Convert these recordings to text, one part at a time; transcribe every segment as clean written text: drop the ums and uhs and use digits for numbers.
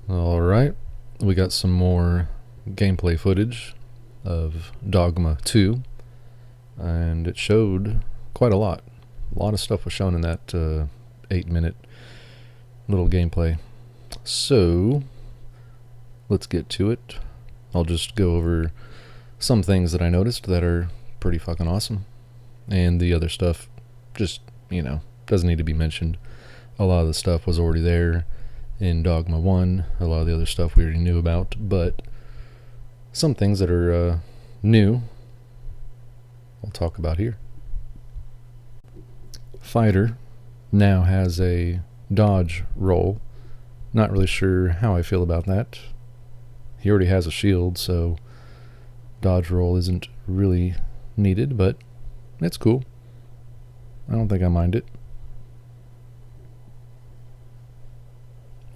Alright, we got some more gameplay footage of Dogma 2, and it showed quite a lot. A lot of stuff was shown in that 8-minute little gameplay. So, let's get to it. I'll just go over some things that I noticed that are pretty fucking awesome. And the other stuff just, doesn't need to be mentioned. A lot of the stuff was already there in Dogma 1. A lot of the other stuff we already knew about, but some things that are new I'll talk about here. Fighter now has a dodge roll. Not really sure how I feel about that. He already has a shield, so dodge roll isn't really needed, but it's cool. I don't think I mind it.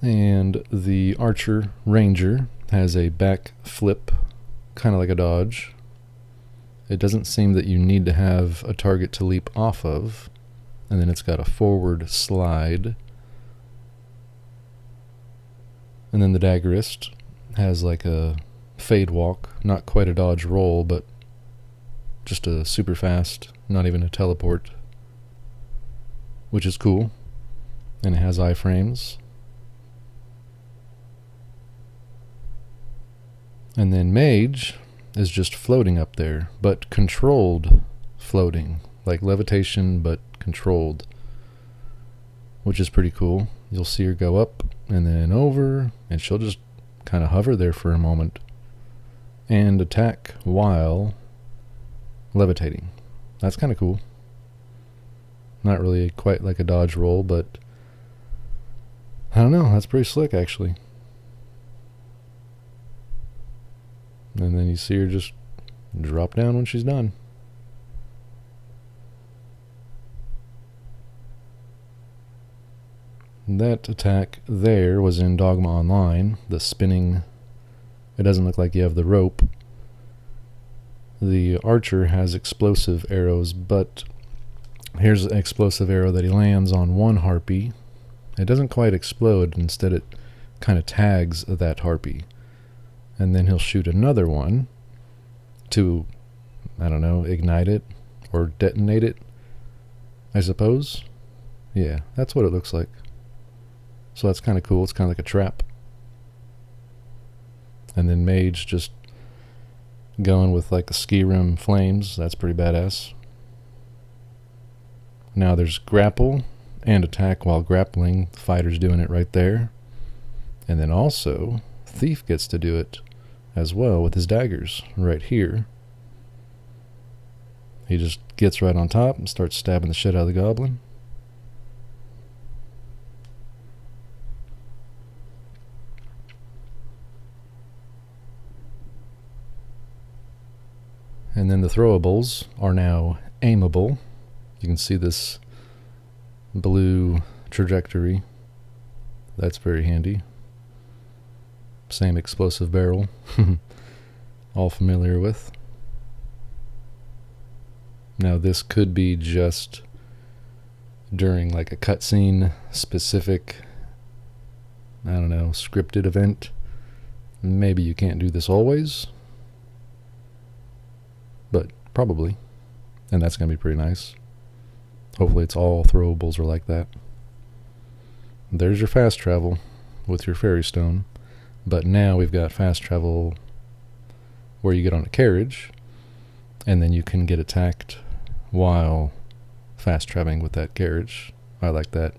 And the Archer Ranger has a back flip, kind of like a dodge. It doesn't seem that you need to have a target to leap off of. And then it's got a forward slide. And then the Daggerist has like a fade walk, not quite a dodge roll, but just a super fast, not even a teleport, which is cool. And it has iframes. And then Mage is just floating up there, but controlled floating, like levitation, but controlled, which is pretty cool. You'll see her go up and then over, and she'll just kind of hover there for a moment and attack while levitating. That's kind of cool. Not really quite like a dodge roll, but I don't know, that's pretty slick actually. And then you see her just drop down when she's done. That attack there was in Dogma Online. The spinning, it doesn't look like you have the rope. The Archer has explosive arrows, but here's an explosive arrow that he lands on one harpy. It doesn't quite explode, instead it kind of tags that harpy. And then he'll shoot another one to, I don't know, ignite it or detonate it, I suppose. Yeah, that's what it looks like. So that's kind of cool. It's kind of like a trap. And then Mage just going with like the ski rim flames. That's pretty badass. Now there's grapple and attack while grappling. The fighter's doing it right there. And then also Thief gets to do it as well with his daggers right here. He just gets right on top and starts stabbing the shit out of the goblin. And then the throwables are now aimable. You can see this blue trajectory. That's very handy. Same explosive barrel. All familiar with. Now this could be just during like a cutscene specific, I don't know, scripted event. Maybe you can't do this always, but probably. And that's going to be pretty nice. Hopefully it's all throwables are like that. There's your fast travel with your fairy stone. But now we've got fast travel where you get on a carriage and then you can get attacked while fast traveling with that carriage. I like that.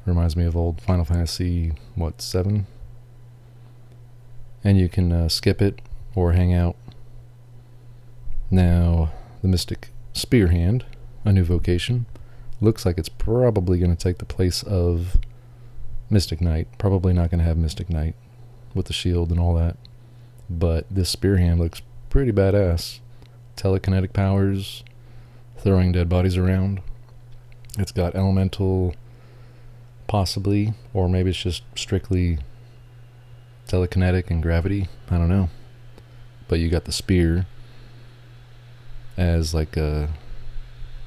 Reminds me of old Final Fantasy, 7? And you can skip it or hang out. Now, the Mystic Spear Hand, a new vocation, looks like it's probably going to take the place of Mystic Knight. Probably not going to have Mystic Knight with the shield and all that, but this spear hand looks pretty badass. Telekinetic powers, throwing dead bodies around. It's got elemental, possibly, or maybe it's just strictly telekinetic and gravity. I don't know. But you got the spear as like a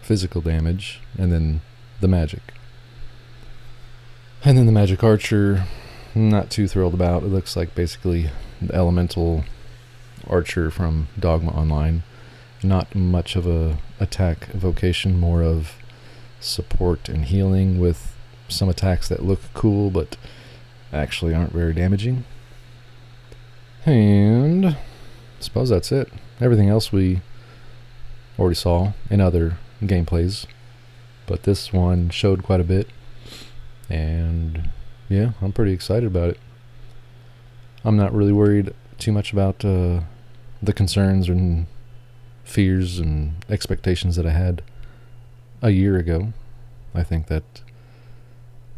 physical damage, and then the magic. And then the magic archer not too thrilled about. It looks like basically the elemental archer from Dogma Online. Not much of a attack vocation, more of support and healing with some attacks that look cool but actually aren't very damaging. And I suppose that's it. Everything else we already saw in other gameplays, but this one showed quite a bit, and yeah, I'm pretty excited about it. I'm not really worried too much about the concerns and fears and expectations that I had a year ago. I think that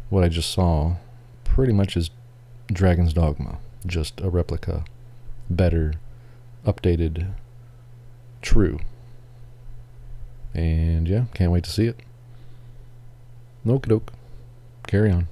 what I just saw pretty much is Dragon's Dogma, just a replica, better, updated, true. And yeah, can't wait to see it. Okie doke. Carry on.